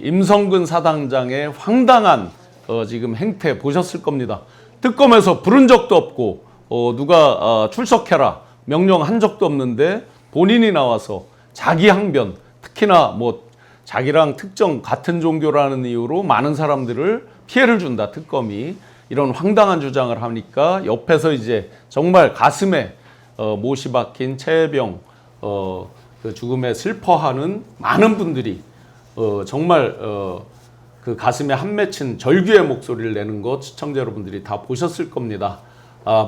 임성근 사단장의 황당한 지금 행태 보셨을 겁니다. 특검에서 부른 적도 없고 누가 출석해라 명령한 적도 없는데 본인이 나와서 자기 항변, 특히나 뭐 자기랑 특정 같은 종교라는 이유로 많은 사람들을 피해를 준다, 특검이. 이런 황당한 주장을 하니까 옆에서 이제 정말 가슴에 못이 박힌 최혜병 그 죽음에 슬퍼하는 많은 분들이 정말 그 가슴에 한 맺힌 절규의 목소리를 내는 것 시청자 여러분들이 다 보셨을 겁니다.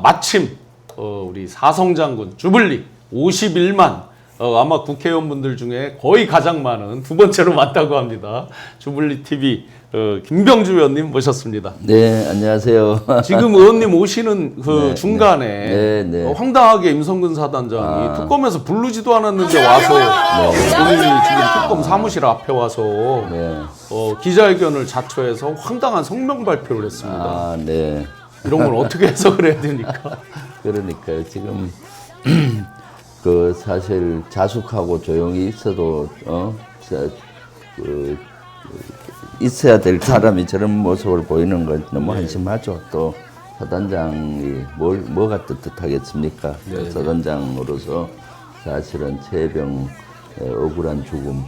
마침 우리 사성장군 주블리 51만 아마 국회의원분들 중에 거의 가장 많은 두 번째로 많다고 합니다. 주블리 TV 김병주 의원님 모셨습니다. 네, 안녕하세요. 지금 의원님 오시는 그 네, 중간에 네. 황당하게 임성근 사단장이 특검에서 부르지도 않았는데 와서 본인이 지금 특검 사무실 앞에 와서 기자회견을 자초해서 황당한 성명 발표를 했습니다. 네. 이런 걸 어떻게 해석을 해야 됩니까? 그러니까요. 지금 그 사실 자숙하고 조용히 있어도 있어야 될 사람이 저런 모습을 보이는 건 너무 한심하죠. 또 사단장이 뭐가 떳떳하겠습니까? 사단장으로서 사실은 최혜병의 억울한 죽음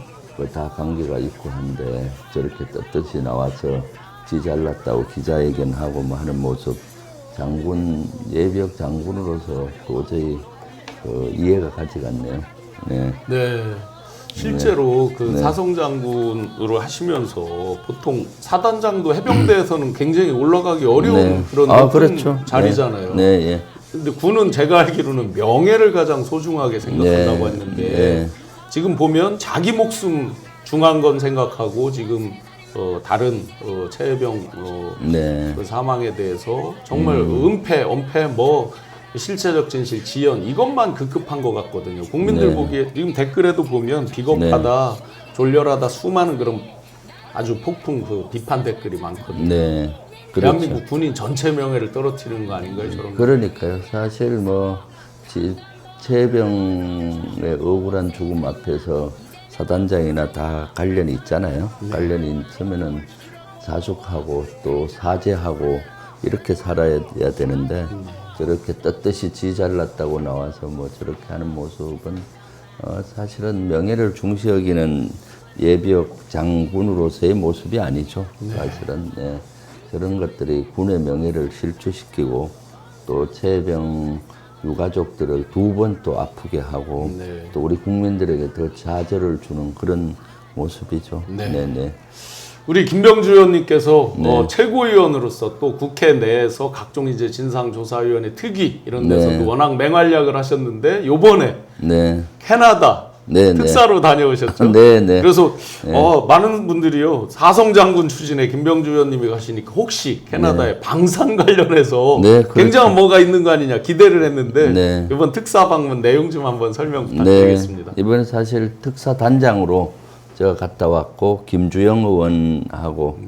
다 관계가 있고 한데 저렇게 떳떳이 나와서 지 잘났다고 기자회견하고 뭐 하는 모습, 장군 예비역 장군으로서 도저히 이해가 가지가 않네요. 네. 실제로 그 사성장군으로 하시면서 보통 사단장도 해병대에서는 굉장히 올라가기 어려운 그런 높은 그렇죠. 자리잖아요. 네. 근데 군은 제가 알기로는 명예를 가장 소중하게 생각한다고 했는데 지금 보면 자기 목숨 중한 건 생각하고 지금 다른 최혜병 그 사망에 대해서 정말 은폐, 엄폐 뭐 실체적 진실, 지연 이것만 급급한 것 같거든요. 국민들 보기에 지금 댓글에도 보면 비겁하다, 졸렬하다 수많은 그런 아주 폭풍 그 비판 댓글이 많거든요. 그렇죠. 대한민국 군인 전체 명예를 떨어뜨리는 거 아닌가요? 저런 그러니까요. 사실 뭐 최혜병의 억울한 죽음 앞에서 사단장이나 다 관련이 있잖아요. 관련이 있으면은 자숙하고 또 사죄하고 이렇게 살아야 되는데 저렇게 떳떳이 지 잘났다고 나와서 뭐 저렇게 하는 모습은 사실은 명예를 중시 여기는 예비역 장군으로서의 모습이 아니죠. 사실은 저런 것들이 군의 명예를 실추시키고 또 최혜병 유가족들을 두 번 또 아프게 하고 또 우리 국민들에게 더 좌절을 주는 그런 모습이죠. 우리 김병주 의원님께서 최고위원으로서 또 국회 내에서 각종 이제 진상조사위원회 특위 이런 데서도 워낙 맹활약을 하셨는데 요번에 캐나다 특사로 다녀오셨죠. 그래서 많은 분들이요 사성장군 출신의 김병주 의원님이 가시니까 혹시 캐나다의 방산 관련해서 굉장한 뭐가 있는 거 아니냐 기대를 했는데 이번 특사 방문 내용 좀 한번 설명 부탁드리겠습니다. 이번에 사실 특사 단장으로 제가 갔다 왔고 김주영 의원하고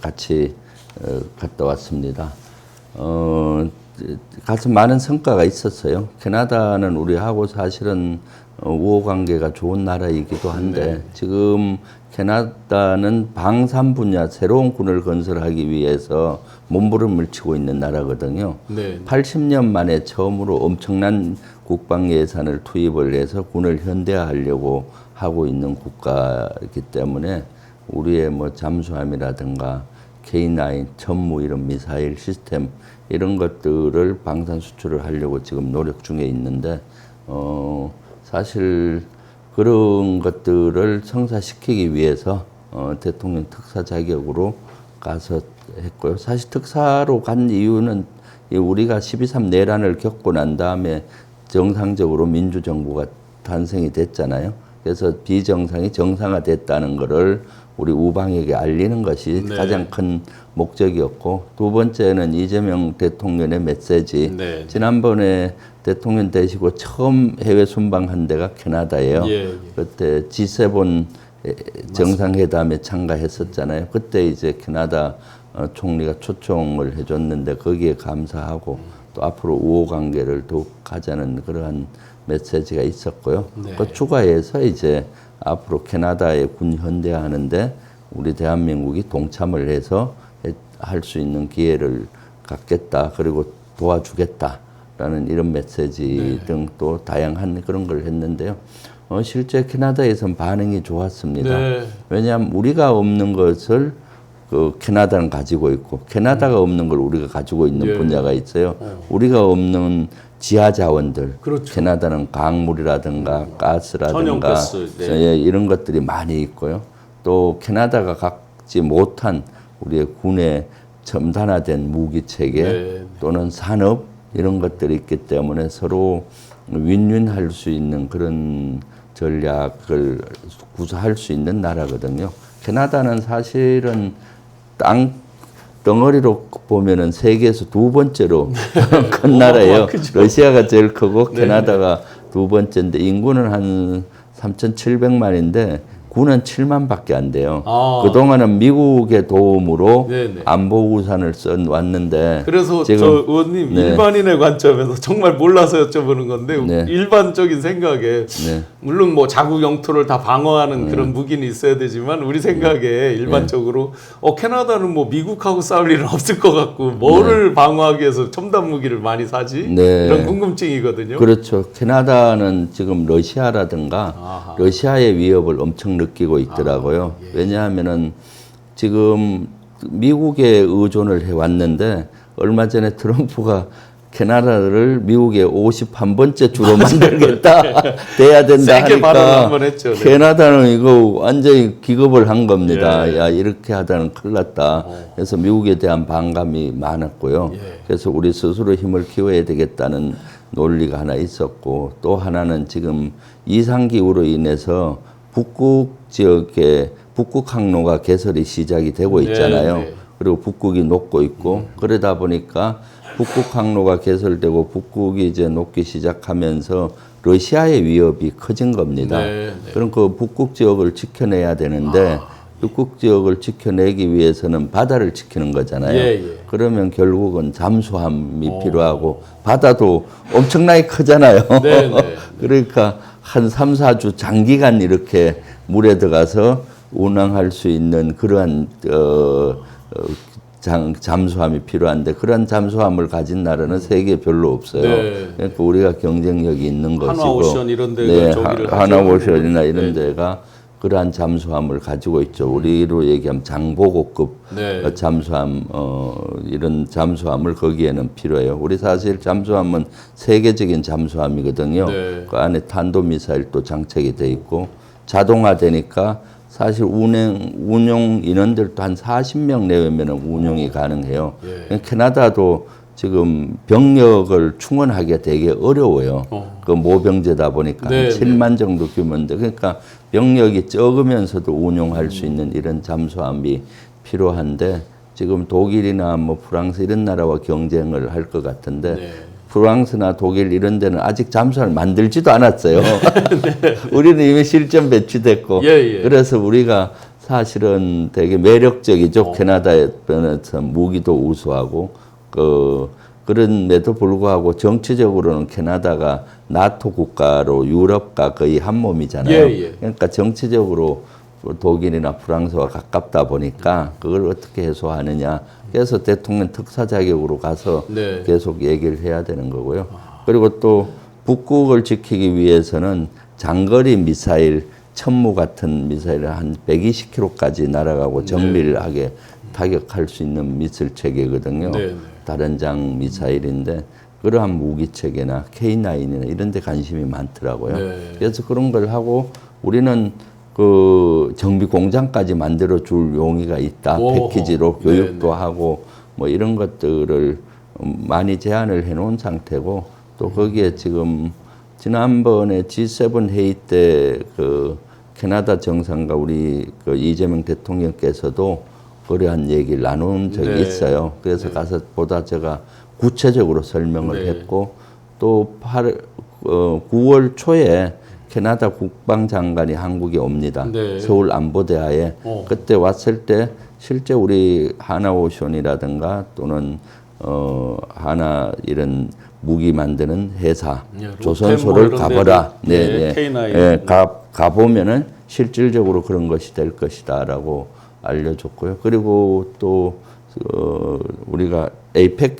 같이 갔다 왔습니다. 가서 많은 성과가 있었어요. 캐나다는 우리하고 사실은 우호관계가 좋은 나라이기도 한데 지금 캐나다는 방산 분야 새로운 군을 건설하기 위해서 몸부림을 치고 있는 나라거든요. 80년 만에 처음으로 엄청난 국방 예산을 투입을 해서 군을 현대화하려고 하고 있는 국가이기 때문에 우리의 뭐 잠수함이라든가 K9, 천무 이런 미사일 시스템 이런 것들을 방산 수출을 하려고 지금 노력 중에 있는데 사실 그런 것들을 성사시키기 위해서 대통령 특사 자격으로 가서 했고요. 사실 특사로 간 이유는 우리가 12.3 내란을 겪고 난 다음에 정상적으로 민주정부가 탄생이 됐잖아요. 그래서 비정상이 정상화됐다는 것을 우리 우방에게 알리는 것이 가장 큰 목적이었고 두 번째는 이재명 대통령의 메시지. 지난번에 대통령 되시고 처음 해외 순방한 데가 캐나다예요. 그때 G7 정상회담에 참가했었잖아요. 그때 이제 캐나다 총리가 초청을 해줬는데 거기에 감사하고 또 앞으로 우호 관계를 더욱 가자는 그러한 메시지가 있었고요. 그 추가해서 이제 앞으로 캐나다의 군 현대화하는데 우리 대한민국이 동참을 해서 할 수 있는 기회를 갖겠다. 그리고 도와주겠다라는 이런 메시지 등 또 다양한 그런 걸 했는데요. 실제 캐나다에선 반응이 좋았습니다. 왜냐하면 우리가 없는 것을 그 캐나다는 가지고 있고 캐나다가 없는 걸 우리가 가지고 있는 분야가 있어요. 우리가 없는 지하 자원들, 그렇죠. 캐나다는 강물이라든가 가스라든가 천연가스, 예, 이런 것들이 많이 있고요. 또 캐나다가 갖지 못한 우리의 군의 첨단화된 무기 체계 또는 산업 이런 것들이 있기 때문에 서로 윈윈할 수 있는 그런 전략을 구사할 수 있는 나라거든요. 캐나다는 사실은 땅 덩어리로 보면은 세계에서 두 번째로 큰 나라예요. 러시아가 제일 크고 캐나다가 두 번째인데 인구는 한 3,700만인데 군은 7만밖에 안 돼요. 그동안은 미국의 도움으로 안보 우산을 써 왔는데 그래서 지금 저 의원님 일반인의 관점에서 정말 몰라서 여쭤보는 건데 일반적인 생각에 물론 뭐 자국 영토를 다 방어하는 그런 무기는 있어야 되지만 우리 생각에 일반적으로 캐나다는 뭐 미국하고 싸울 일은 없을 것 같고 뭐를 방어하기 위해서 첨단 무기를 많이 사지? 이런 궁금증이거든요. 그렇죠. 캐나다는 지금 러시아라든가 러시아의 위협을 엄청 느끼고 있더라고요. 왜냐하면은 지금 미국에 의존을 해왔는데 얼마 전에 트럼프가 캐나다를 미국의 51번째 주로 만들겠다 돼야 된다 하니까 캐나다는 이거 완전히 기겁을 한 겁니다. 야 이렇게 하다는 큰일 났다. 그래서 미국에 대한 반감이 많았고요. 그래서 우리 스스로 힘을 키워야 되겠다는 논리가 하나 있었고 또 하나는 지금 이상기후로 인해서 북극 지역에 북극 항로가 개설이 시작이 되고 있잖아요. 그리고 북극이 녹고 있고 그러다 보니까 북극 항로가 개설되고 북극이 이제 녹기 시작하면서 러시아의 위협이 커진 겁니다. 그럼 그 북극 지역을 지켜내야 되는데 북극 지역을 지켜내기 위해서는 바다를 지키는 거잖아요. 그러면 결국은 잠수함이 필요하고 바다도 엄청나게 크잖아요. 그러니까 한 3, 4주 장기간 이렇게 물에 들어가서 운항할 수 있는 그러한 잠수함이 필요한데 그런 잠수함을 가진 나라는 세계에 별로 없어요. 그러니까 우리가 경쟁력이 있는 것이고 하나오션 이런 데가 하나오션이나 이런 데가 그러한 잠수함을 가지고 있죠. 우리로 얘기하면 장보고급 잠수함 이런 잠수함을 거기에는 필요해요. 우리 사실 잠수함은 세계적인 잠수함이거든요. 그 안에 탄도미사일도 장착이 돼 있고 자동화되니까 사실 운용 인원들도 한 40명 내외면 운용이 가능해요. 캐나다도 지금 병력을 충원하기가 되게 어려워요. 그 모병제다 보니까 한 7만 정도 규모인데 그러니까 병력이 적으면서도 운용할 수 있는 이런 잠수함이 필요한데 지금 독일이나 뭐 프랑스 이런 나라와 경쟁을 할 것 같은데 프랑스나 독일 이런 데는 아직 잠수함을 만들지도 않았어요. 우리는 이미 실전 배치됐고 그래서 우리가 사실은 되게 매력적이죠. 캐나다에 변해서 무기도 우수하고 그런데도 불구하고 정치적으로는 캐나다가 나토 국가로 유럽과 거의 한 몸이잖아요. 그러니까 정치적으로 독일이나 프랑스와 가깝다 보니까 그걸 어떻게 해소하느냐. 그래서 대통령 특사 자격으로 가서 계속 얘기를 해야 되는 거고요. 그리고 또 북극을 지키기 위해서는 장거리 미사일, 천무 같은 미사일을 한 120km까지 날아가고 정밀하게 타격할 수 있는 미사일 체계거든요. 다른 장 미사일인데 그러한 무기 체계나 K9이나 이런 데 관심이 많더라고요. 그래서 그런 걸 하고 우리는 그 정비 공장까지 만들어 줄 용의가 있다. 패키지로 교육도 하고 뭐 이런 것들을 많이 제안을 해 놓은 상태고 또 거기에 지금 지난번에 G7 회의 때 그 캐나다 정상과 우리 그 이재명 대통령께서도 그러한 얘기를 나눈 적이 있어요. 그래서 가서 보다 제가 구체적으로 설명을 했고 또 9월 초에 캐나다 국방장관이 한국에 옵니다. 서울 안보대하에 그때 왔을 때 실제 우리 하나오션이라든가 또는 하나 이런 무기 만드는 회사 조선소를 가보라. 가보면은 실질적으로 그런 것이 될 것이다라고 알려줬고요. 그리고 또 우리가 에이펙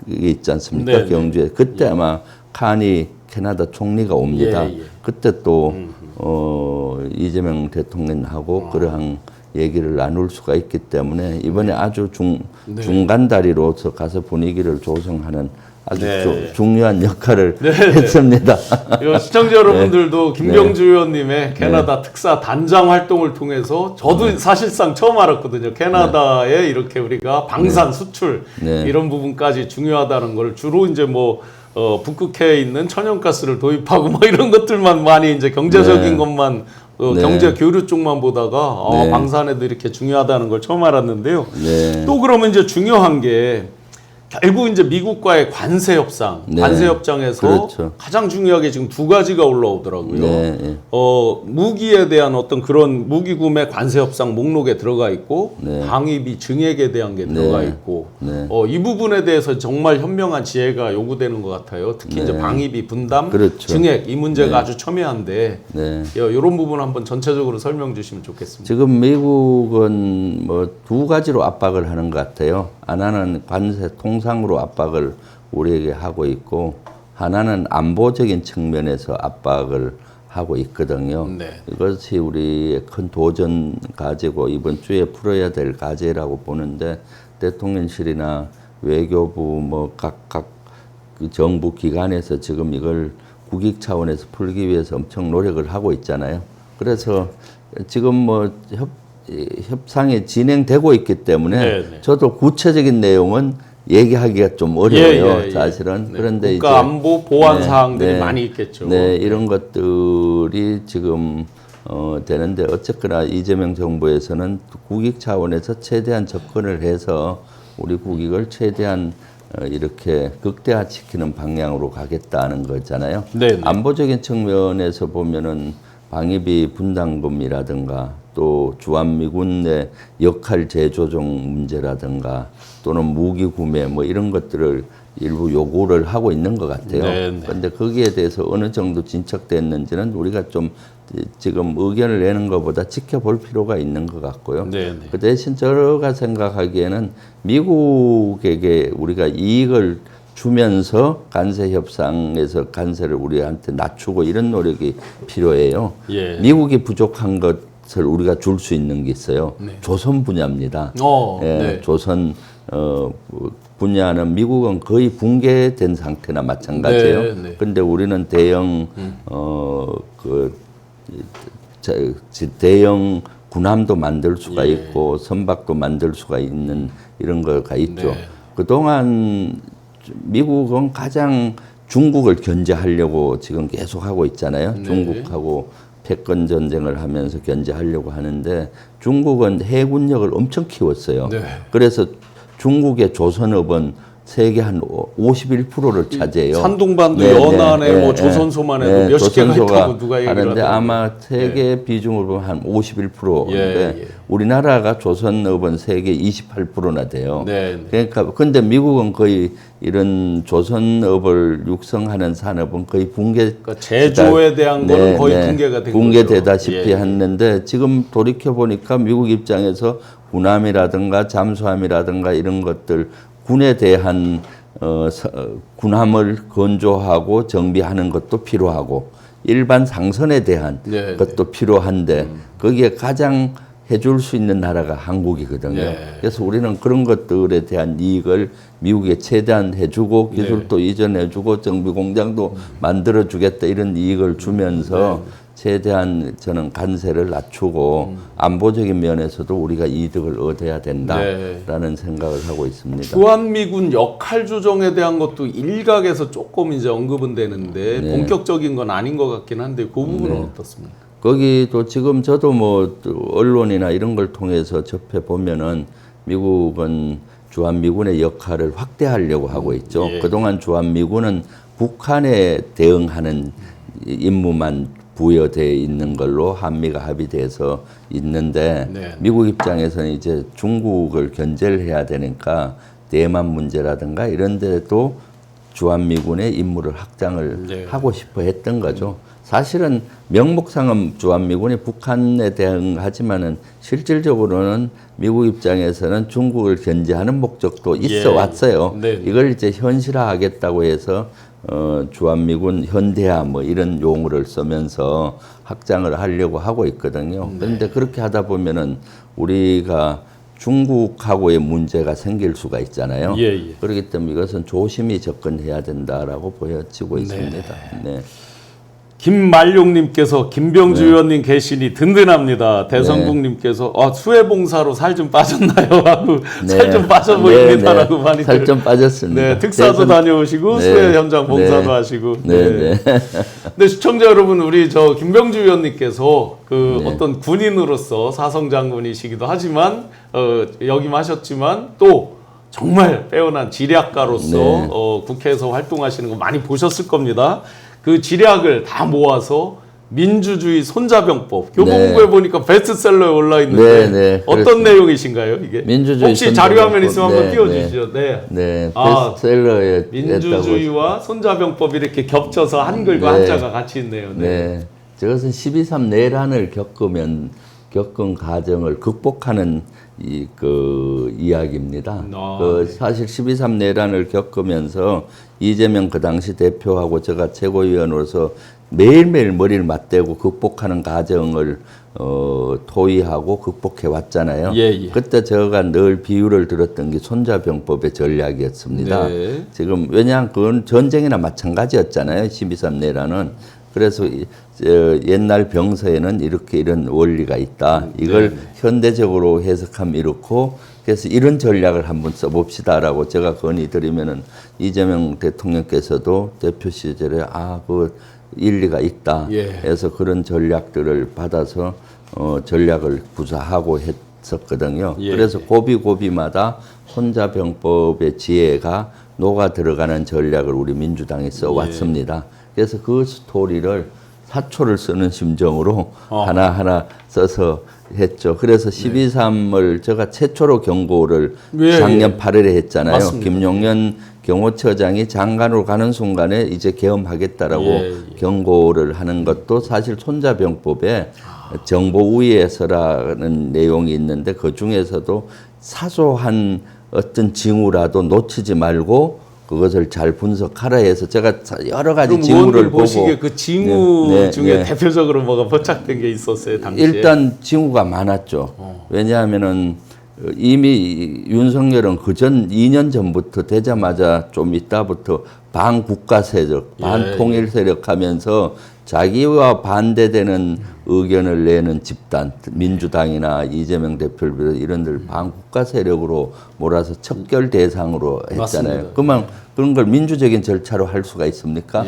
있지 않습니까? 네네. 경주에 그때 아마 카니 캐나다 총리가 옵니다. 예, 예. 그때 또 이재명 대통령하고 그러한 얘기를 나눌 수가 있기 때문에 이번에 아주 네. 중간 다리로서 가서 분위기를 조성하는 아주 네. 중요한 역할을 네. 했습니다. 이거 시청자 여러분들도 김병주 의원님의 캐나다 특사 단장 활동을 통해서 저도 사실상 처음 알았거든요. 캐나다에 이렇게 우리가 방산 수출 네. 이런 부분까지 중요하다는 걸 주로 이제 뭐 북극해에 있는 천연가스를 도입하고 뭐 이런 것들만 많이 이제 경제적인 네. 것만 네. 경제 교류 쪽만 보다가 네. 방산에도 이렇게 중요하다는 걸 처음 알았는데요. 네. 또 그러면 이제 중요한 게 결국 이제 미국과의 관세 협상, 네. 관세 협정에서 그렇죠. 가장 중요하게 지금 두 가지가 올라오더라고요. 네, 네. 무기에 대한 어떤 그런 무기 구매 관세 협상 목록에 들어가 있고 네. 방위비 증액에 대한 게 들어가 있고 네. 이 부분에 대해서 정말 현명한 지혜가 요구되는 것 같아요. 특히 이제 방위비 분담, 그렇죠. 증액 이 문제가 아주 첨예한데 네. 이런 부분 한번 전체적으로 설명 주시면 좋겠습니다. 지금 미국은 뭐 두 가지로 압박을 하는 것 같아요. 하나는 관세 통상으로 압박을 우리에게 하고 있고 하나는 안보적인 측면에서 압박을 하고 있거든요. 네. 이것이 우리의 큰 도전 가지고 이번 주에 풀어야 될 과제라고 보는데 대통령실이나 외교부 뭐 각그 정부 기관에서 지금 이걸 국익 차원에서 풀기 위해서 엄청 노력을 하고 있잖아요. 그래서 지금 뭐 협상이 진행되고 있기 때문에 네네. 저도 구체적인 내용은 얘기하기가 좀 어려워요, 사실은. 네. 그런데 국가 이제 안보 보안 네, 사항들이 네, 많이 있겠죠. 네, 이런 것들이 지금 되는데 어쨌거나 이재명 정부에서는 국익 차원에서 최대한 접근을 해서 우리 국익을 최대한 이렇게 극대화시키는 방향으로 가겠다는 거잖아요. 네네. 안보적인 측면에서 보면은 방위비 분담금이라든가 또 주한미군의 역할 재조정 문제라든가 또는 무기 구매 뭐 이런 것들을 일부 요구를 하고 있는 것 같아요. 네네. 그런데 거기에 대해서 어느 정도 진척됐는지는 우리가 좀 지금 의견을 내는 것보다 지켜볼 필요가 있는 것 같고요. 네네. 그 대신 제가 생각하기에는 미국에게 우리가 이익을 주면서 관세 협상에서 관세를 우리한테 낮추고 이런 노력이 필요해요. 예. 미국이 부족한 것을 우리가 줄 수 있는 게 있어요. 네. 조선 분야입니다. 예, 네. 조선 분야는 미국은 거의 붕괴된 상태나 마찬가지예요. 네, 네. 근데 우리는 대형 대형 군함도 만들 수가 예. 있고 선박도 만들 수가 있는 이런 거가 있죠. 네. 그동안 미국은 가장 중국을 견제하려고 지금 계속 하고 있잖아요. 네. 중국하고 패권 전쟁을 하면서 견제하려고 하는데 중국은 해군력을 엄청 키웠어요. 네. 그래서 중국의 조선업은 세계 한 51%를 차지해요. 산둥반도 연안에 뭐 조선소만 해도 몇십 개가 있다고 누가 얘기를 하는데 하더라고요. 아마 세계 비중으로 보면 한 51%인데 예. 우리나라가 조선업은 세계 28%나 돼요. 네. 그러니까 근데 미국은 거의 이런 조선업을 육성하는 산업은 거의 붕괴 그러니까 제조에 대한 거는 거의 붕괴가 된 붕괴되다시피 거죠. 예. 했는데 지금 돌이켜 보니까 미국 입장에서 군함이라든가 잠수함이라든가 이런 것들 군에 대한 군함을 건조하고 정비하는 것도 필요하고 일반 상선에 대한 네, 것도 필요한데 거기에 가장 해줄 수 있는 나라가 한국이거든요. 네. 그래서 우리는 그런 것들에 대한 이익을 미국에 최대한 해주고 기술도 이전해주고 정비 공장도 만들어주겠다 이런 이익을 주면서 최대한 저는 관세를 낮추고 안보적인 면에서도 우리가 이득을 얻어야 된다라는 생각을 하고 있습니다. 주한미군 역할 조정에 대한 것도 일각에서 조금 이제 언급은 되는데 본격적인 건 아닌 것 같긴 한데 그 부분은 어떻습니까? 거기도 지금 저도 뭐 언론이나 이런 걸 통해서 접해 보면은 미국은 주한미군의 역할을 확대하려고 하고 있죠. 예. 그동안 주한미군은 북한에 대응하는 임무만 부여되어 있는 걸로 한미가 합의돼서 있는데 네. 미국 입장에서는 이제 중국을 견제를 해야 되니까 대만 문제라든가 이런 데도 주한미군의 임무를 확장을 네. 하고 싶어 했던 거죠. 사실은 명목상은 주한미군이 북한에 대응하지만은 실질적으로는 미국 입장에서는 중국을 견제하는 목적도 있어 왔어요. 네. 이걸 이제 현실화하겠다고 해서 주한미군 현대화 뭐 이런 용어를 쓰면서 확장을 하려고 하고 있거든요. 그런데 그렇게 하다 보면은 우리가 중국하고의 문제가 생길 수가 있잖아요. 그렇기 때문에 이것은 조심히 접근해야 된다라고 보여지고 있습니다. 네. 김말룡님께서 김병주 의원님 계시니 든든합니다. 대성국님께서 수해봉사로 살 좀 빠졌나요? 하고 살 좀 빠져 보입니다라고 많이 살 좀 빠졌습니다. 네, 특사도 다녀오시고 수해 현장 봉사도 하시고. 근데 시청자 여러분, 우리 저 김병주 의원님께서 어떤 군인으로서 사성 장군이시기도 하지만 역임하셨지만 또 정말 빼어난 지략가로서 국회에서 활동하시는 거 많이 보셨을 겁니다. 그 지략을 다 모아서 민주주의 손자병법 교보문고에 보니까 베스트셀러에 올라 있는데 어떤 내용이신가요 이게? 민주주의 혹시 자료화면 있으면 한번 띄워주시죠. 베스트셀러에 민주주의와 손자병법 이렇게 겹쳐서 한글과 한자가 같이 있네요. 저것은 12.3 내란을 겪은 과정을 극복하는 이야기입니다. 사실 12.3 내란을 겪으면서 이재명 그 당시 대표하고 제가 최고위원으로서 매일매일 머리를 맞대고 극복하는 과정을 토의하고 극복해 왔잖아요. 그때 제가 늘 비유를 들었던 게 손자병법의 전략이었습니다. 지금 왜냐하면 그건 전쟁이나 마찬가지였잖아요. 12.3 내란은. 그래서 옛날 병서에는 이런 원리가 있다. 이걸 현대적으로 해석하면 이렇고, 그래서 이런 전략을 한번 써봅시다라고 제가 건의드리면은 이재명 대통령께서도 대표 시절에 그 일리가 있다. 해서 그런 전략들을 받아서 전략을 구사하고 했었거든요. 그래서 고비고비마다 손자병법의 지혜가 녹아 들어가는 전략을 우리 민주당이 써왔습니다. 그래서 그 스토리를 사초를 쓰는 심정으로 하나하나 써서 했죠. 그래서 12.3을 제가 최초로 경고를 작년 8월에 했잖아요. 맞습니다. 김용현 경호처장이 장관으로 가는 순간에 이제 계엄하겠다라고 경고를 하는 것도 사실 손자병법에 정보우위에서라는 내용이 있는데 그 중에서도 사소한 어떤 징후라도 놓치지 말고 그것을 잘 분석하라 해서 제가 여러 가지 징후를 보고 보시기에 그 징후 중에 대표적으로 뭐가 포착된 게 있었어요, 당시에? 일단 징후가 많았죠. 왜냐하면은 이미 윤석열은 그전 2년 전부터 되자마자 좀 있다부터 반국가 세력, 반통일 세력 하면서 자기와 반대되는 의견을 내는 집단, 민주당이나 이재명 대표를 비롯해 이런들 반국가 세력으로 몰아서 척결 대상으로 했잖아요. 그러면 그런 걸 민주적인 절차로 할 수가 있습니까?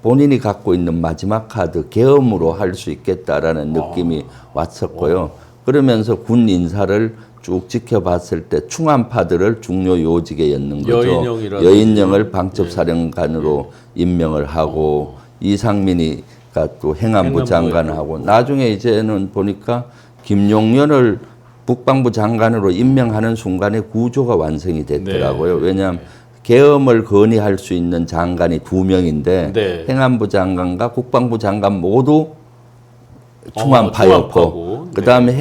본인이 갖고 있는 마지막 카드, 계엄으로 할 수 있겠다라는 느낌이 왔었고요. 그러면서 군 인사를 쭉 지켜봤을 때 충암파들을 중요 요직에 였는 거죠. 여인영을 방첩사령관으로 임명을 하고 이상민이가 또 행안부 장관하고 나중에 이제는 보니까 김용현을 국방부 장관으로 임명하는 순간에 구조가 완성이 됐더라고요. 왜냐하면 계엄을 건의할 수 있는 장관이 2명인데 행안부 장관과 국방부 장관 모두 충암파였고 그다음에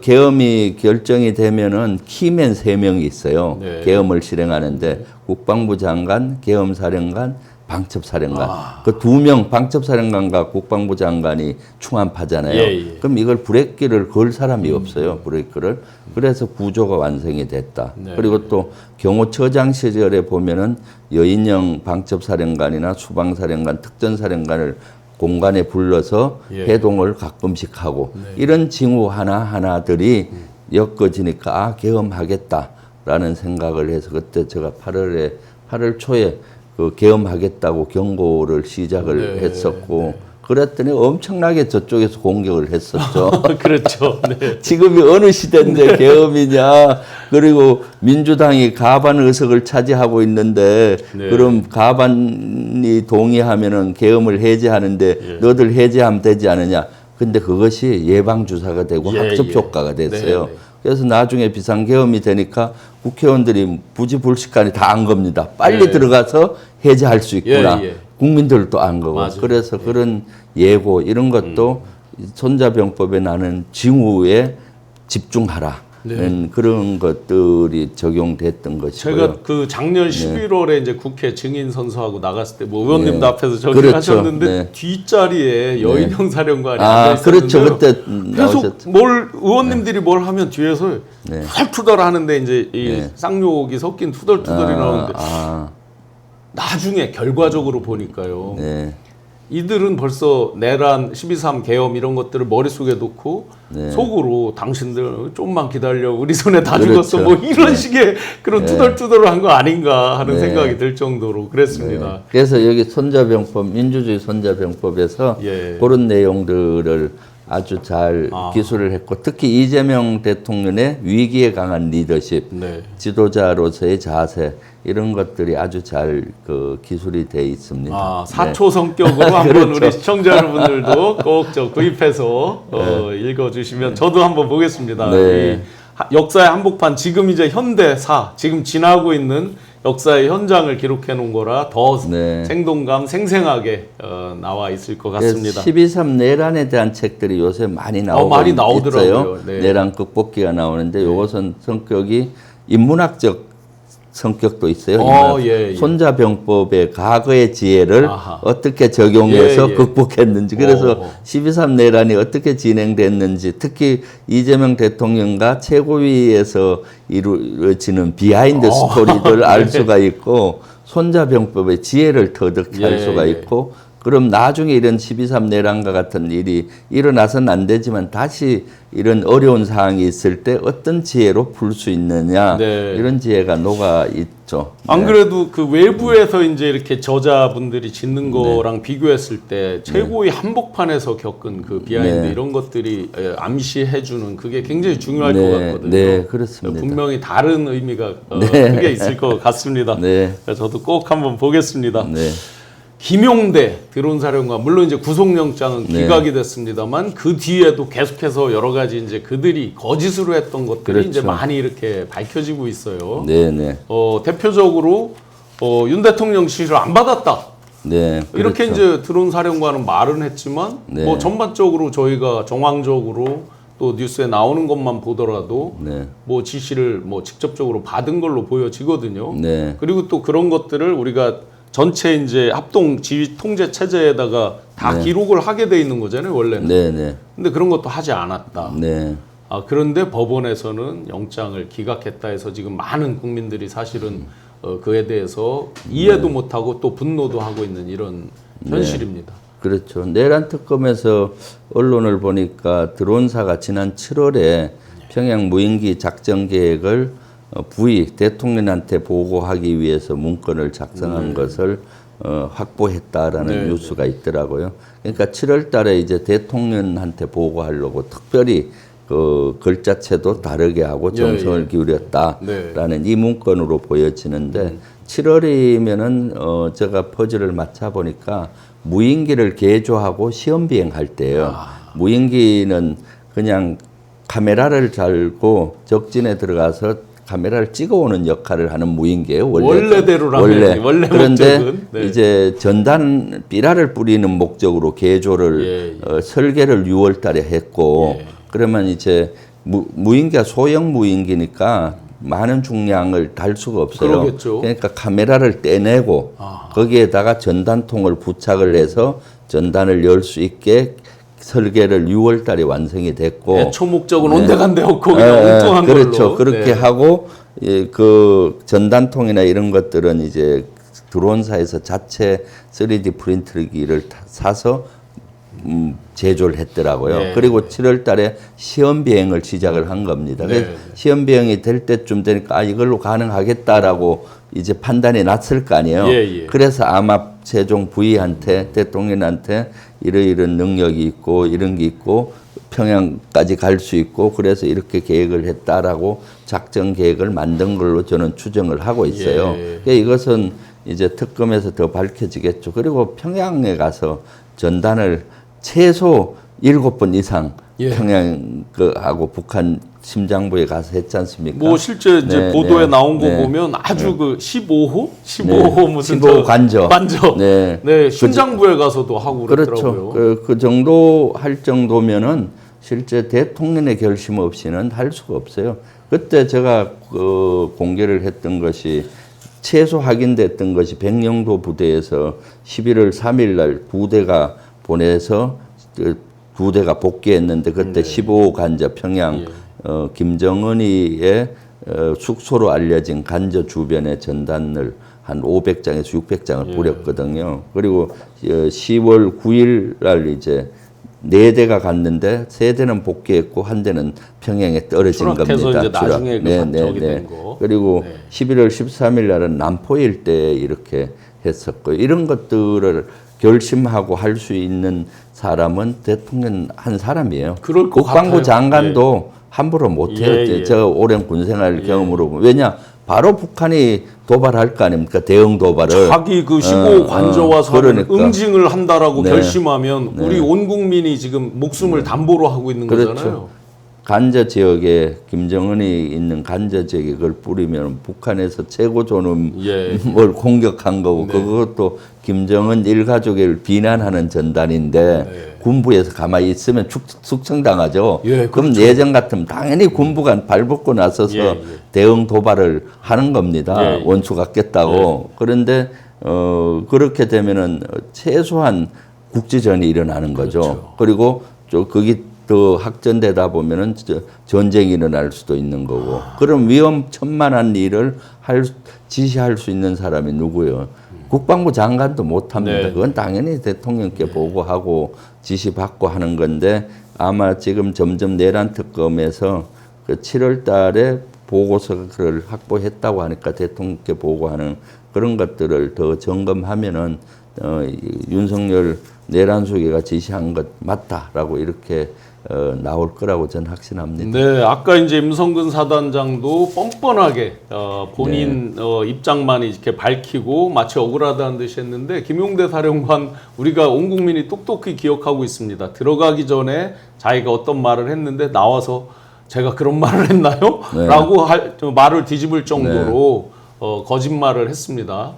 계엄이 결정이 되면은 키맨 3명이 있어요. 계엄을 실행하는데 국방부 장관, 계엄사령관, 방첩사령관. 그 2명 방첩사령관과 국방부 장관이 충암파잖아요. 그럼 이걸 브레이크를 걸 사람이 없어요. 브레이크를. 그래서 구조가 완성이 됐다. 그리고 또 경호처장 시절에 보면은 여인영 방첩사령관이나 수방사령관, 특전사령관을 공간에 불러서 회동을 가끔씩 하고 이런 징후 하나하나들이 엮어지니까 계엄하겠다라는 생각을 해서 그때 제가 8월 초에 그 계엄하겠다고 경고를 시작을 했었고 그랬더니 엄청나게 저쪽에서 공격을 했었죠. 그렇죠. 지금이 어느 시대인데 계엄이냐. 그리고 민주당이 가반 의석을 차지하고 있는데 그럼 가반이 동의하면은 계엄을 해제하는데 너들 해제하면 되지 않느냐. 근데 그것이 예방주사가 되고 학습 효과가 됐어요. 그래서 나중에 비상계엄이 되니까 국회의원들이 부지불식간에 다 안 겁니다. 빨리 들어가서 해제할 수 있구나. 국민들도 안 거고. 맞아요. 그래서 그런 예고 이런 것도 손자병법에 나는 징후에 집중하라. 그런 것들이 적용됐던 것이고요. 제가 그 작년 11월에 이제 국회 증인 선서하고 나갔을 때 뭐 의원님도 앞에서 그렇죠. 정리하셨는데 네. 뒷자리에 여인형 사령관이 앉아 있었는데 그렇죠. 그때 계속 나오셨죠. 뭘 의원님들이 뭘 하면 뒤에서 네. 투덜투덜 하는데 이제 이 쌍욕이 섞인 투덜투덜이 나오는데 나중에 결과적으로 보니까요. 네. 이들은 벌써 내란 12.3 계엄 이런 것들을 머릿속에 놓고 속으로 당신들 좀만 기다려 우리 손에 다 그렇죠. 죽었어 뭐 이런 식의 그런 투덜투덜한 거 아닌가 하는 생각이 들 정도로 그랬습니다. 그래서 여기 손자병법 민주주의 손자병법에서 예. 그런 내용들을 아주 잘 기술을 했고 특히 이재명 대통령의 위기에 강한 리더십, 네. 지도자로서의 자세 이런 것들이 아주 잘 그 기술이 돼 있습니다. 사초 성격으로 한번 그렇죠. 우리 시청자 여러분들도 꼭 저 구입해서 읽어주시면 저도 한번 보겠습니다. 네. 이 역사의 한복판 지금 이제 현대사 지금 지나고 있는 역사의 현장을 기록해 놓은 거라 더 생동감 생생하게 나와 있을 것 같습니다. 12.3 내란에 대한 책들이 요새 많이 나오고 많이 나오더라고요. 있어요. 내란 극복기가 나오는데 이것은 성격이 인문학적 성격도 있어요. 손자병법의 과거의 지혜를 어떻게 적용해서 극복했는지 그래서 12.3 내란이 어떻게 진행됐는지 특히 이재명 대통령과 최고위에서 이루어지는 비하인드 스토리를 알 수가 있고 손자병법의 지혜를 터득 할 수가 있고 그럼 나중에 이런 12.3 내란과 같은 일이 일어나서는 안 되지만 다시 이런 어려운 상황이 있을 때 어떤 지혜로 풀 수 있느냐 이런 지혜가 녹아 있죠. 안 그래도 그 외부에서 이제 이렇게 저자분들이 짓는 거랑 비교했을 때 최고의 한복판에서 겪은 그 비하인드 이런 것들이 암시해주는 그게 굉장히 중요할 것 같거든요. 네, 그렇습니다. 분명히 다른 의미가 크게 있을 것 같습니다. 저도 꼭 한번 보겠습니다. 김용대 드론사령관 물론 이제 구속영장은 기각이 됐습니다만 그 뒤에도 계속해서 여러 가지 이제 그들이 거짓으로 했던 것들이 이제 많이 이렇게 밝혀지고 있어요. 대표적으로 윤 대통령 지시를 안 받았다. 이렇게 이제 드론사령관은 말은 했지만 뭐 전반적으로 저희가 정황적으로 또 뉴스에 나오는 것만 보더라도 뭐 지시를 뭐 직접적으로 받은 걸로 보여지거든요. 그리고 또 그런 것들을 우리가 전체 이제 합동 지휘 통제 체제에다가 다 기록을 하게 돼 있는 거잖아요, 원래는. 근데 그런 것도 하지 않았다. 그런데 법원에서는 영장을 기각했다 해서 지금 많은 국민들이 사실은 그에 대해서 이해도 못하고 또 분노도 하고 있는 이런 현실입니다. 그렇죠. 내란 특검에서 언론을 보니까 드론사가 지난 7월에 평양 무인기 작전 계획을 부의 대통령한테 보고하기 위해서 문건을 작성한 것을 확보했다라는 뉴스가 있더라고요. 그러니까 7월 달에 이제 대통령한테 보고하려고 특별히 그 글자체도 다르게 하고 정성을 기울였다라는 이 문건으로 보여지는데 7월이면은 제가 퍼즐을 맞춰 보니까 무인기를 개조하고 시험 비행할 때요. 무인기는 그냥 카메라를 달고 적진에 들어가서 카메라를 찍어오는 역할을 하는 무인기예요. 원래대로라면 원래 그런데 목적은, 이제 전단 삐라를 뿌리는 목적으로 개조를 설계를 6월달에 했고 그러면 이제 무인기가 소형 무인기니까 많은 중량을 달 수가 없어요. 그러겠죠. 그러니까 카메라를 떼내고 거기에다가 전단통을 부착을 해서 전단을 열 수 있게 설계를 6월 달에 완성이 됐고 애초 목적은 온데간데 없고 그냥 엉뚱한 그렇죠. 걸로. 그렇게 하고 그 전단통이나 이런 것들은 이제 드론사에서 자체 3D 프린터기를 사서 제조를 했더라고요. 그리고 7월 달에 시험 비행을 시작을 한 겁니다. 그래서 시험 비행이 될 때쯤 되니까 이걸로 가능하겠다라고 이제 판단이 났을 거 아니에요. 그래서 아마 세종 부의한테 대통령한테 이런 능력이 있고 이런 게 있고 평양까지 갈 수 있고 그래서 이렇게 계획을 했다라고 작전 계획을 만든 걸로 저는 추정을 하고 있어요. 그러니까 이것은 이제 특검에서 더 밝혀지겠죠. 그리고 평양에 가서 전단을 최소 7번 이상 평양 하고 북한 심장부에 가서 했지 않습니까? 뭐 실제 이제 네, 보도에 네, 나온 거 네. 보면 아주 그 15호? 15호 무슨 15호 관저. 네. 네. 심장부에 가서도 하고 그러더라고요. 그렇죠. 그 정도 할 정도면은 실제 대통령의 결심 없이는 할 수가 없어요. 그때 제가 공개를 했던 것이 최소 확인됐던 것이 백령도 부대에서 11월 3일 날 부대가 보내서 부대가 복귀했는데 그때 15호 관저 평양 김정은이의 숙소로 알려진 관저 주변에 전단을 한 500장에서 600장을 뿌렸거든요. 그리고 10월 9일 날 이제 4대가 갔는데 3대는 복귀했고 1대는 평양에 떨어진 겁니다. 이제 나중에 저기 된 거. 그리고 11월 13일 날은 남포 일대에 이렇게 했었고 이런 것들을 결심하고 할 수 있는 사람은 대통령 한 사람이에요. 그럴 것 국방부 같아요. 장관도 함부로 못해요. 저 오랜 군생활 경험으로 보면. 왜냐? 바로 북한이 도발할 거 아닙니까? 대응 도발을. 자기 그 15 관저와 사는 그러니까. 응징을 한다라고 네. 결심하면 우리 온 국민이 지금 목숨을 담보로 하고 있는 그렇죠. 거잖아요. 간저 지역에 김정은이 있는 간저 지역에 그걸 뿌리면 북한에서 최고 존엄을 공격한 거고 그것도 김정은 일가족을 비난하는 전단인데 군부에서 가만히 있으면 숙청당하죠. 그럼 그렇죠. 예전 같으면 당연히 군부가 발벗고 나서서 대응 도발을 하는 겁니다. 원수 갖겠다고. 그런데 그렇게 되면은 최소한 국지전이 일어나는 거죠. 그리고 거기 더 확전되다 보면은 전쟁이 일어날 수도 있는 거고. 그런 위험천만한 일을 지시할 수 있는 사람이 누구예요? 국방부 장관도 못합니다. 그건 당연히 대통령께 보고하고 지시받고 하는 건데 아마 지금 점점 내란 특검에서 그 7월 달에 보고서를 확보했다고 하니까 대통령께 보고하는 그런 것들을 더 점검하면은 윤석열 내란 수계가 지시한 것 맞다라고 이렇게 나올 거라고 저는 확신합니다. 네, 아까 이제 임성근 사단장도 뻔뻔하게 본인 입장만 이렇게 밝히고 마치 억울하다는 듯이 했는데 김용대 사령관 우리가 온 국민이 똑똑히 기억하고 있습니다. 들어가기 전에 자기가 어떤 말을 했는데 나와서 제가 그런 말을 했나요? 라고 말을 뒤집을 정도로 거짓말을 했습니다.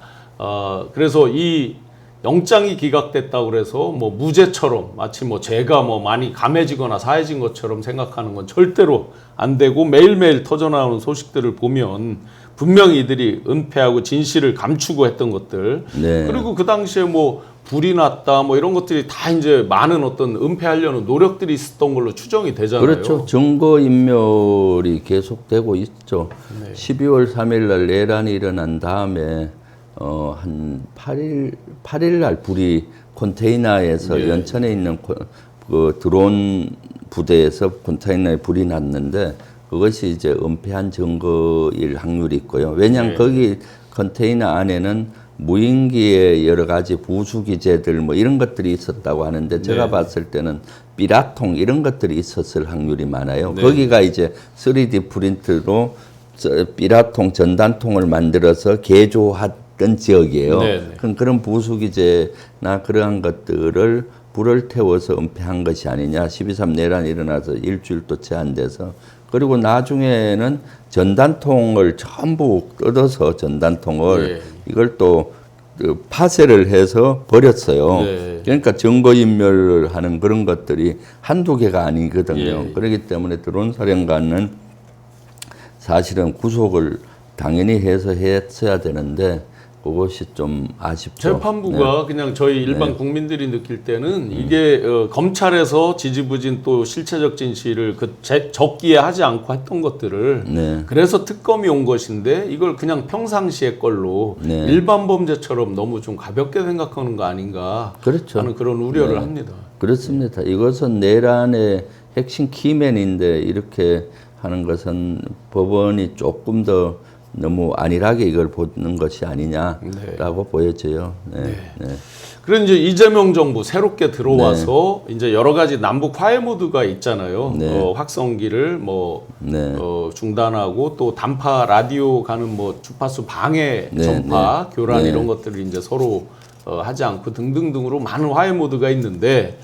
그래서 이 영장이 기각됐다고 그래서 뭐 무죄처럼 마치 뭐 죄가 뭐 많이 감해지거나 사해진 것처럼 생각하는 건 절대로 안 되고 매일매일 터져나오는 소식들을 보면 분명히 이들이 은폐하고 진실을 감추고 했던 것들 그리고 그 당시에 뭐 불이 났다 뭐 이런 것들이 다 이제 많은 어떤 은폐하려는 노력들이 있었던 걸로 추정이 되잖아요. 그렇죠. 증거인멸이 계속되고 있죠. 12월 3일 날 내란이 일어난 다음에 한 8일 날 불이 컨테이너에서 연천에 있는 그 드론 부대에서 컨테이너에 불이 났는데 그것이 이제 은폐한 증거일 확률이 있고요. 왜냐하면 거기 컨테이너 안에는 무인기의 여러 가지 부수 기제들 뭐 이런 것들이 있었다고 하는데 제가 봤을 때는 삐라통 이런 것들이 있었을 확률이 많아요. 거기가 이제 3D 프린트로 삐라통 전단통을 만들어서 개조했던 지역이에요. 그런 부수 기제나 그러한 것들을 불을 태워서 은폐한 것이 아니냐. 12.3 내란이 일어나서 일주일도 채 안 돼서 그리고 나중에는 전단통을 전부 뜯어서 전단통을 이걸 또 파쇄를 해서 버렸어요. 그러니까 증거인멸을 하는 그런 것들이 한두 개가 아니거든요. 그렇기 때문에 드론 사령관은 사실은 구속을 당연히 해서 했어야 되는데 그것이 좀 아쉽죠. 재판부가 그냥 저희 일반 국민들이 느낄 때는 이게 검찰에서 지지부진 또 실체적 진실을 적기에 하지 않고 했던 것들을 그래서 특검이 온 것인데 이걸 그냥 평상시의 걸로 일반 범죄처럼 너무 좀 가볍게 생각하는 거 아닌가 하는 그런 우려를 합니다. 그렇습니다. 이것은 내란의 핵심 키맨인데 이렇게 하는 것은 법원이 조금 더 너무 안일하게 이걸 보는 것이 아니냐라고 보여져요. 그런 이제 이재명 정부 새롭게 들어와서 이제 여러 가지 남북 화해 모드가 있잖아요. 확성기를 뭐 중단하고 또 단파 라디오 가는 뭐 주파수 방해 전파 교란 이런 것들을 이제 서로 하지 않고 등등등으로 많은 화해 모드가 있는데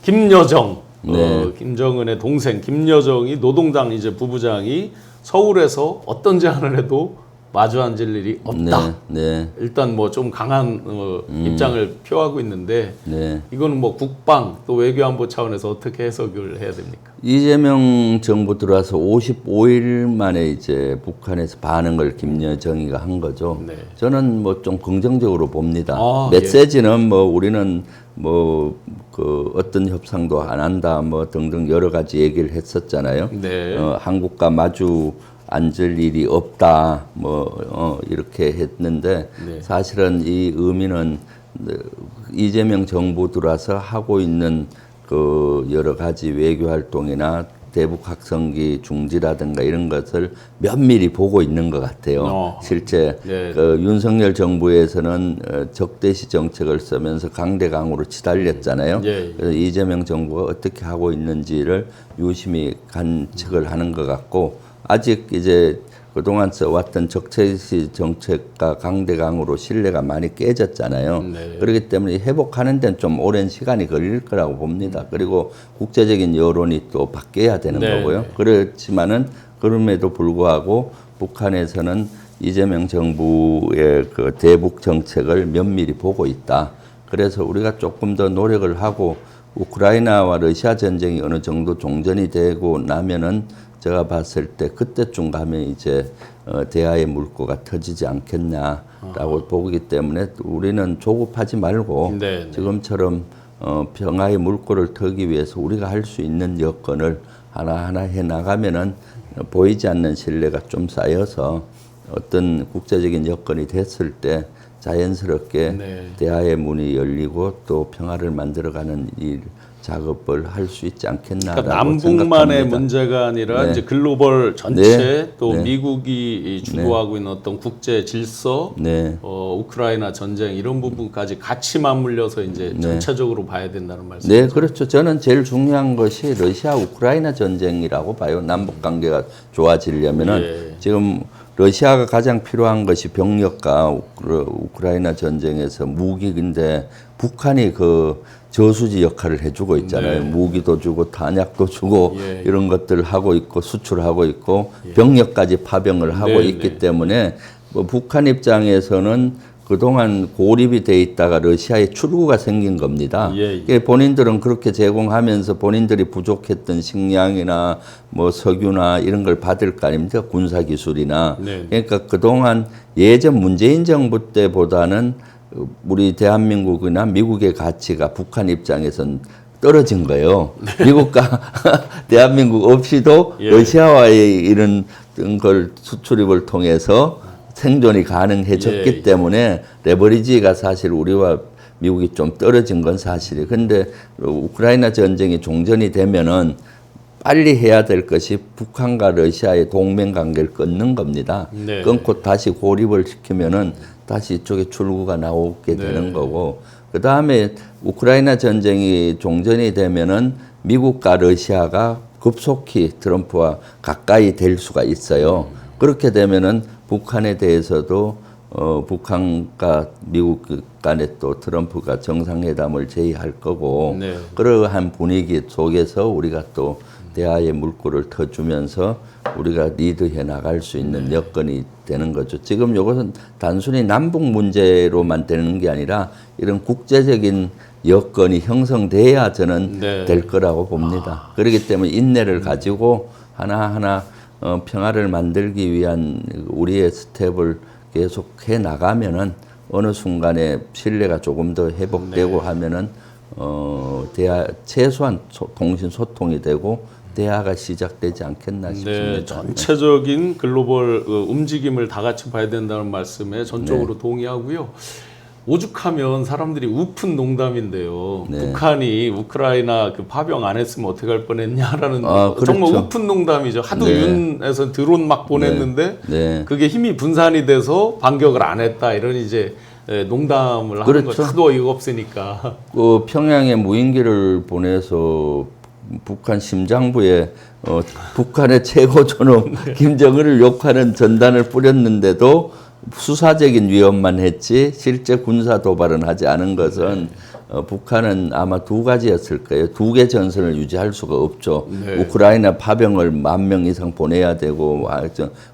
김여정 네. 김정은의 동생 김여정이 노동당 이제 부부장이 서울에서 어떤 제안을 해도 마주 앉을 일이 없다. 네. 일단 뭐 좀 강한 입장을 표하고 있는데 네. 이거는 뭐 국방 또 외교안보 차원에서 어떻게 해석을 해야 됩니까? 이재명 정부 들어와서 55일 만에 이제 북한에서 반응을 김여정이가 한 거죠. 네. 저는 뭐 좀 긍정적으로 봅니다. 아, 메시지는 뭐 우리는 뭐 그 어떤 협상도 안 한다 뭐 등등 여러 가지 얘기를 했었잖아요. 네. 한국과 마주 앉을 일이 없다 이렇게 했는데 네. 사실은 이 의미는 이재명 정부 들어와서 하고 있는 그 여러 가지 외교 활동이나 대북 확성기 중지라든가 이런 것을 면밀히 보고 있는 것 같아요. 실제 네. 그 윤석열 정부에서는 적대시 정책을 쓰면서 강대강으로 치달렸잖아요. 예. 그래서 이재명 정부가 어떻게 하고 있는지를 유심히 관측을 하는 것 같고 아직 이제 그동안 써왔던 적대시 정책과 강대강으로 신뢰가 많이 깨졌잖아요. 네. 그렇기 때문에 회복하는 데는 좀 오랜 시간이 걸릴 거라고 봅니다. 그리고 국제적인 여론이 또 바뀌어야 되는 네. 거고요. 그렇지만은 그럼에도 불구하고 북한에서는 이재명 정부의 그 대북 정책을 면밀히 보고 있다. 그래서 우리가 조금 더 노력을 하고 우크라이나와 러시아 전쟁이 어느 정도 종전이 되고 나면은 제가 봤을 때 그때쯤 가면 이제 대화의 물꼬가 터지지 않겠냐라고 보기 때문에 우리는 조급하지 말고 네. 지금처럼 평화의 물꼬를 터기 위해서 우리가 할 수 있는 여건을 하나하나 해 나가면은 보이지 않는 신뢰가 좀 쌓여서 어떤 국제적인 여건이 됐을 때 자연스럽게 네. 대화의 문이 열리고 또 평화를 만들어가는 일 작업을 할 수 있지 않겠나라고 그러니까 남북만의 생각합니다. 문제가 아니라 네. 이제 글로벌 전체 네. 또 네. 미국이 주도하고 있는 어떤 국제 질서, 네. 우크라이나 전쟁 이런 부분까지 같이 맞물려서 이제 전체적으로 봐야 된다는 말씀이죠. 네, 그렇죠. 저는 제일 중요한 것이 러시아 우크라이나 전쟁이라고 봐요. 남북 관계가 좋아지려면은 예. 지금 러시아가 가장 필요한 것이 병력과 우크라이나 전쟁에서 무기인데 북한이 그 저수지 역할을 해주고 있잖아요. 네. 무기도 주고 탄약도 주고 예. 이런 것들을 하고 있고 수출하고 있고 병력까지 파병을 하고 네, 있기 네. 때문에 뭐 북한 입장에서는 그동안 고립이 돼 있다가 러시아에 출구가 생긴 겁니다. 예, 예. 이게 본인들은 그렇게 제공하면서 본인들이 부족했던 식량이나 뭐 석유나 이런 걸 받을 거 아닙니까? 군사 기술이나. 네. 그러니까 그동안 예전 문재인 정부 때보다는 우리 대한민국이나 미국의 가치가 북한 입장에선 떨어진 거예요. 미국과 대한민국 없이도 예. 러시아와의 이런 걸 수출입을 통해서 생존이 가능해졌기 예. 때문에 레버리지가 사실 우리와 미국이 좀 떨어진 건 사실이에요. 근데 우크라이나 전쟁이 종전이 되면은 빨리 해야 될 것이 북한과 러시아의 동맹 관계를 끊는 겁니다. 네. 끊고 다시 고립을 시키면은 다시 이쪽에 출구가 나오게 되는 네. 거고, 그 다음에 우크라이나 전쟁이 종전이 되면은 미국과 러시아가 급속히 트럼프와 가까이 될 수가 있어요. 그렇게 되면은 북한에 대해서도 북한과 미국 간에 또 트럼프가 정상회담을 제의할 거고, 네. 그러한 분위기 속에서 우리가 또 대화의 물꼬를 터주면서 우리가 리드해 나갈 수 있는 여건이 되는 거죠. 지금 이것은 단순히 남북 문제로만 되는 게 아니라 이런 국제적인 여건이 형성돼야 저는 네. 될 거라고 봅니다. 그렇기 때문에 인내를 가지고 하나하나 평화를 만들기 위한 우리의 스텝을 계속 해 나가면은 어느 순간에 신뢰가 조금 더 회복되고 하면은 대화 최소한 통신 소통이 되고 대화가 시작되지 않겠나 싶습니다. 네, 전체적인 글로벌 움직임을 다 같이 봐야 된다는 말씀에 전적으로 동의하고요. 오죽하면 사람들이 우픈 농담인데요. 네. 북한이 우크라이나 그 파병 안 했으면 어떻게 할 뻔했냐라는 그렇죠. 정말 우픈 농담이죠. 하도 네. 윤에서 드론 막 보냈는데 네. 그게 힘이 분산이 돼서 반격을 안 했다 이런 이제 농담을 하는 그렇죠. 거 하도 어이가 없으니까. 그 평양에 무인기를 보내서 북한 심장부에 북한의 최고 존엄 김정은을 욕하는 전단을 뿌렸는데도 수사적인 위협만 했지 실제 군사 도발은 하지 않은 것은 북한은 아마 두 가지였을 거예요. 두 개 전선을 유지할 수가 없죠. 네. 우크라이나 파병을 10,000명 이상 보내야 되고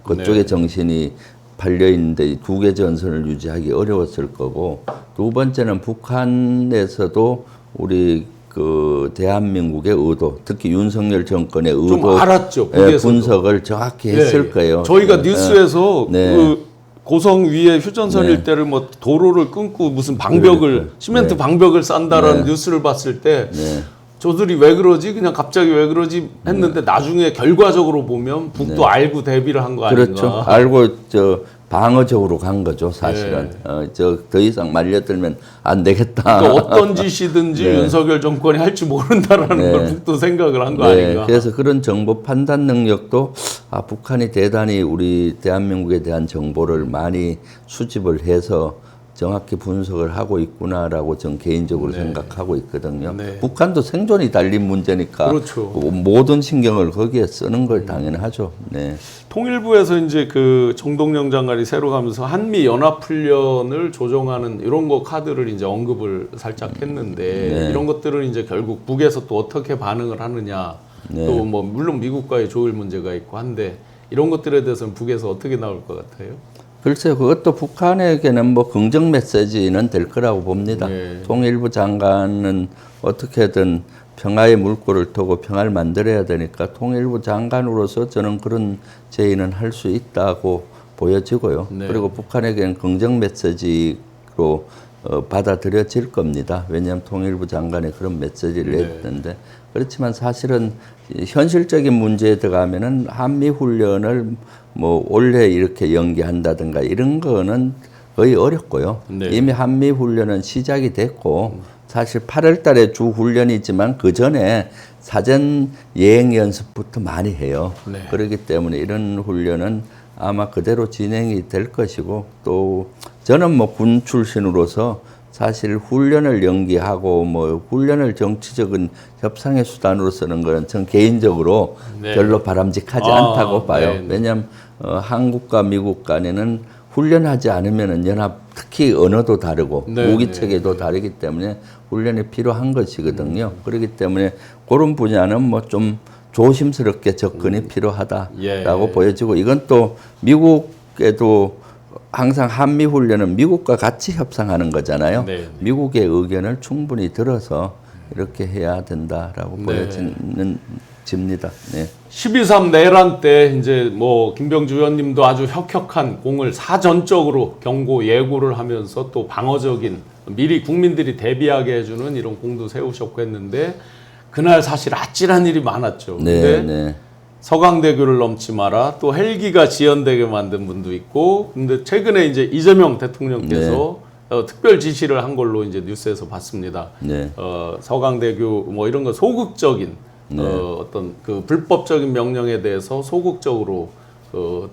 그쪽에 네. 정신이 팔려 있는데 두 개 전선을 유지하기 어려웠을 거고, 두 번째는 북한에서도 우리 그 대한민국의 의도, 특히 윤석열 정권의 좀 의도, 알았죠. 예, 북에서도. 분석을 정확히 했을 예, 예. 거예요. 저희가 뉴스에서 네. 그 고성 위에 휴전선 네. 일대를 뭐 도로를 끊고 무슨 방벽을 그러니까. 시멘트 네. 방벽을 싼다라는 네. 뉴스를 봤을 때 네. 저들이 왜 그러지? 그냥 갑자기 왜 그러지? 했는데 나중에 결과적으로 보면 북도 알고 대비를 한 거 아닌가? 그렇죠. 알고 방어적으로 간 거죠, 사실은. 더 이상 말려들면 안 되겠다. 그러니까 어떤 짓이든지 네. 윤석열 정권이 할지 모른다라는 네. 걸 북도 생각을 한 거 네, 아닌가? 그래서 그런 정보 판단 능력도 북한이 대단히 우리 대한민국에 대한 정보를 많이 수집을 해서 정확히 분석을 하고 있구나라고 전 개인적으로 네. 생각하고 있거든요. 네. 북한도 생존이 달린 문제니까 그렇죠. 모든 신경을 거기에 쓰는 걸 당연하죠. 네. 통일부에서 이제 그 정동영 장관이 새로 가면서 한미 연합훈련을 조정하는 이런 거 카드를 이제 언급을 살짝 했는데 네. 이런 것들은 이제 결국 북에서 또 어떻게 반응을 하느냐 네. 또 뭐 물론 미국과의 조율 문제가 있고 한데 이런 것들에 대해서는 북에서 어떻게 나올 것 같아요? 글쎄요, 그것도 북한에게는 뭐 긍정 메시지는 될 거라고 봅니다. 네. 통일부 장관은 어떻게든 평화의 물꼬를 터고 평화를 만들어야 되니까 통일부 장관으로서 저는 그런 제의는 할 수 있다고 보여지고요. 네. 그리고 북한에게는 긍정 메시지로 받아들여질 겁니다. 왜냐하면 통일부 장관이 그런 메시지를 네. 냈는데, 그렇지만 사실은 현실적인 문제에 들어가면은 한미 훈련을 뭐 올해 이렇게 연기한다든가 이런 거는 거의 어렵고요. 네. 이미 한미 훈련은 시작이 됐고 사실 8월 달에 주 훈련이지만 그 전에 사전 예행 연습부터 많이 해요. 네. 그렇기 때문에 이런 훈련은 아마 그대로 진행이 될 것이고, 또 저는 뭐 군 출신으로서 사실 훈련을 연기하고 뭐 훈련을 정치적인 협상의 수단으로 쓰는 것은 전 개인적으로 네. 별로 바람직하지 않다고 봐요. 네, 네. 왜냐하면 한국과 미국 간에는 훈련하지 않으면은 연합, 특히 언어도 다르고 네, 무기 네, 체계도 다르기 때문에 훈련이 필요한 것이거든요. 그렇기 때문에 그런 분야는 뭐 좀 조심스럽게 접근이 필요하다라고 예. 보여지고, 이건 또 미국에도 항상 한미 훈련은 미국과 같이 협상하는 거잖아요. 네. 미국의 의견을 충분히 들어서 이렇게 해야 된다라고 네. 보여지는 집니다. 네. 12.3 내란 때 이제 뭐 김병주 의원님도 아주 혁혁한 공을 사전적으로 경고 예고를 하면서 또 방어적인 미리 국민들이 대비하게 해주는 이런 공도 세우셨고 했는데 그날 사실 아찔한 일이 많았죠. 네, 근데 네. 서강대교를 넘지 마라, 또 헬기가 지연되게 만든 분도 있고, 근데 최근에 이제 이재명 대통령께서 특별 지시를 한 걸로 이제 뉴스에서 봤습니다. 네. 서강대교 뭐 이런 거 소극적인 어떤 그 불법적인 명령에 대해서 소극적으로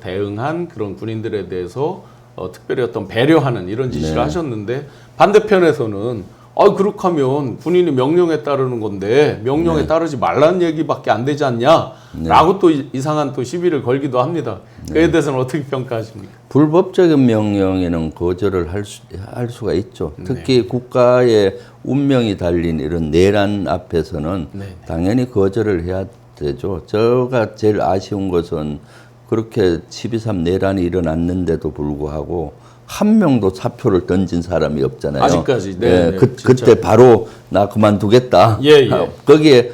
대응한 그런 군인들에 대해서 특별히 어떤 배려하는 이런 지시를 하셨는데, 반대편에서는 그렇게 하면 군인이 명령에 따르는 건데 명령에 따르지 말라는 얘기밖에 안 되지 않냐? 라고 또 이상한 또 시비를 걸기도 합니다. 그에 대해서는 어떻게 평가하십니까? 불법적인 명령에는 거절을 할 수가 있죠. 특히 국가의 운명이 달린 이런 내란 앞에서는 네. 당연히 거절을 해야 되죠. 제가 제일 아쉬운 것은 그렇게 12.3 내란이 일어났는데도 불구하고 한 명도 사표를 던진 사람이 없잖아요. 아직까지. 네, 네, 그때 바로 나 그만두겠다. 예. 거기에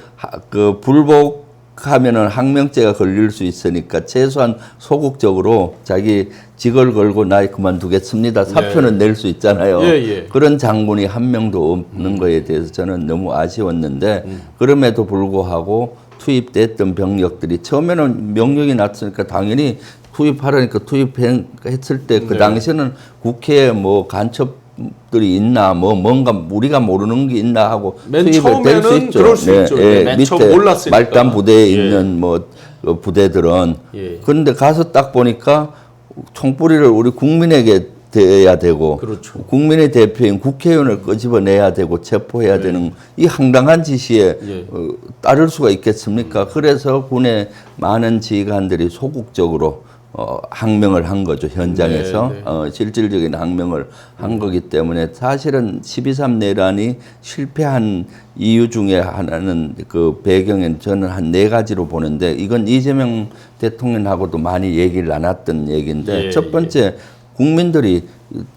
그 불복하면은 항명죄가 걸릴 수 있으니까 최소한 소극적으로 자기 직을 걸고 나 그만두겠습니다. 사표는 낼 수 있잖아요. 예. 그런 장군이 한 명도 없는 거에 대해서 저는 너무 아쉬웠는데 그럼에도 불구하고 투입됐던 병력들이 처음에는 명령이 났으니까 당연히 투입하라니까 투입했을 때 그 당시에는 국회에 뭐 간첩들이 있나 뭐 뭔가 우리가 모르는 게 있나 하고 맨 투입이 될 수 처음에는 있죠. 그럴 수 있죠. 맨 처음 밑에 몰랐으니까. 말단 부대에 있는 뭐 부대들은 그런데 가서 딱 보니까 총뿌리를 우리 국민에게 대야 되고 그렇죠. 국민의 대표인 국회의원을 끄집어내야 되고 체포해야 되는 이 황당한 지시에 따를 수가 있겠습니까? 그래서 군의 많은 지휘관들이 소극적으로 항명을 한 거죠. 현장에서 네, 네. 실질적인 항명을 한 거기 때문에 사실은 12.3 내란이 실패한 이유 중에 하나는 그 배경엔 저는 한 4가지로 보는데 이건 이재명 대통령하고도 많이 얘기를 나눴던 얘기인데 예, 첫 번째 국민들이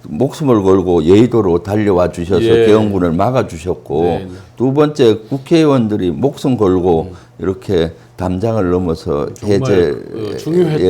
목숨을 걸고 여의도로 달려와 주셔서 예. 계엄군을 막아 주셨고 네, 네. 두 번째 국회의원들이 목숨 걸고 이렇게 담장을 넘어서 해제 중요했죠.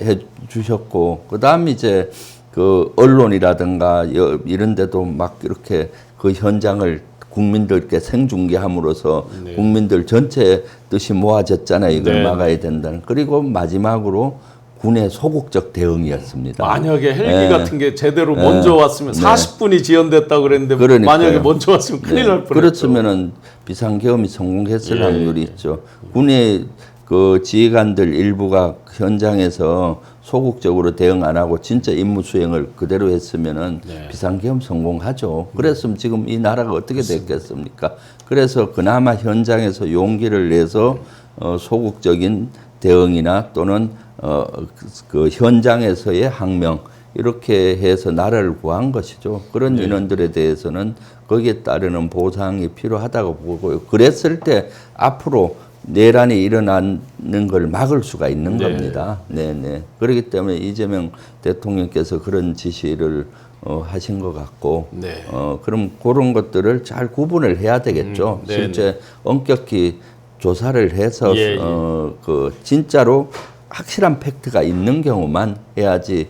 해 주셨고 그다음 이제 그 언론이라든가 이런 데도 막 이렇게 그 현장을 국민들께 생중계함으로써 네. 국민들 전체 뜻이 모아졌잖아요. 이걸 네. 막아야 된다는. 그리고 마지막으로 군의 소극적 대응이었습니다. 만약에 헬기 네. 같은 게 제대로 먼저 왔으면 40분이 지연됐다고 그랬는데 그러니까요. 만약에 먼저 왔으면 큰일 날 뻔했죠. 그렇으면은 비상계엄이 성공했을 예, 확률이 있죠. 군의 그 지휘관들 일부가 현장에서 소극적으로 대응 안 하고 진짜 임무 수행을 그대로 했으면은 네. 비상계엄 성공하죠. 그랬으면 지금 이 나라가 어떻게 됐겠습니까? 그래서 그나마 현장에서 용기를 내서 소극적인 대응이나 또는 그 현장에서의 항명 이렇게 해서 나라를 구한 것이죠. 그런 네. 인원들에 대해서는 거기에 따르는 보상이 필요하다고 보고요. 그랬을 때 앞으로 내란이 일어나는 걸 막을 수가 있는 네. 겁니다. 네네. 그렇기 때문에 이재명 대통령께서 그런 지시를 하신 것 같고, 네. 그럼 그런 것들을 잘 구분을 해야 되겠죠. 네, 실제 엄격히 조사를 해서 예, 예. 그 진짜로 확실한 팩트가 있는 경우만 해야지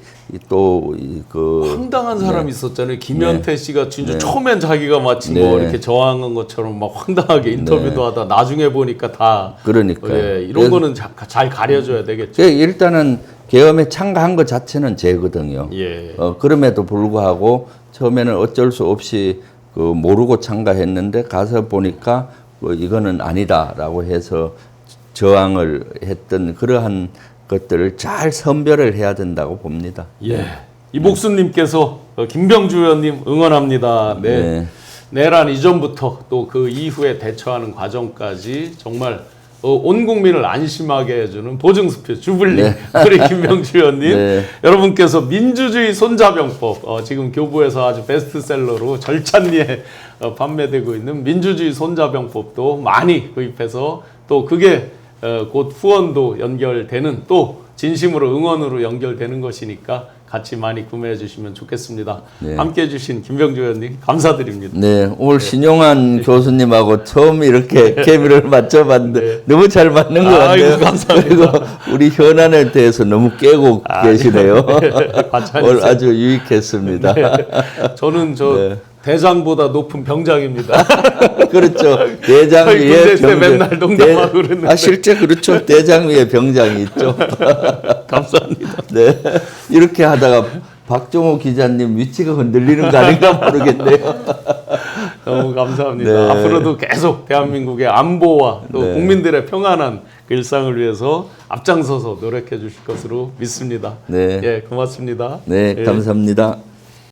또그 황당한 사람이 있었잖아요. 김현태 씨가 진짜 네. 처음엔 자기가 마친 네. 거 이렇게 저항한 것처럼 막 황당하게 인터뷰도 하다 나중에 보니까 다 그러니까요. 예, 이런 거는 잘 가려줘야 되겠죠. 일단은 계엄에 참가한 것 자체는 죄거든요. 예. 그럼에도 불구하고 처음에는 어쩔 수 없이 그 모르고 참가했는데 가서 보니까 이거는 아니다라고 해서 저항을 했던 그러한 것들을 잘 선별을 해야 된다고 봅니다. 예. 이복순님께서 김병주 의원님 응원합니다. 네. 네. 내란 이전부터 또 그 이후에 대처하는 과정까지 정말 온 국민을 안심하게 해주는 보증수표 주블리 우리 김병주 의원님 네. 여러분께서 민주주의 손자병법 지금 교부에서 아주 베스트셀러로 절찬리에 판매되고 있는 민주주의 손자병법도 많이 구입해서 또 그게 곧 후원도 연결되는 또 진심으로 응원으로 연결되는 것이니까 같이 많이 구매해 주시면 좋겠습니다. 네. 함께해 주신 김병주 의원님 감사드립니다. 네, 오늘 신용환 교수님하고 처음 이렇게 케미를 맞춰봤는데 너무 잘 맞는 것 같아요. 아이고, 감사합니다. 그리고 우리 현안에 대해서 너무 깨고 계시네요. 과찬 오늘 아주 유익했습니다. 저는 네. 대장보다 높은 병장입니다. 그렇죠. 대장 저희 위에 군대 때 맨날 농담하고 그랬는데. 실제 그렇죠. 대장 위에 병장이 있죠. 감사합니다. 네, 이렇게 하다가 박종호 기자님 위치가 흔들리는 거 아닌가 모르겠네요. 너무 감사합니다. 네. 앞으로도 계속 대한민국의 안보와 또 네. 국민들의 평안한 그 일상을 위해서 앞장서서 노력해 주실 것으로 믿습니다. 네. 예, 고맙습니다. 네, 예. 감사합니다.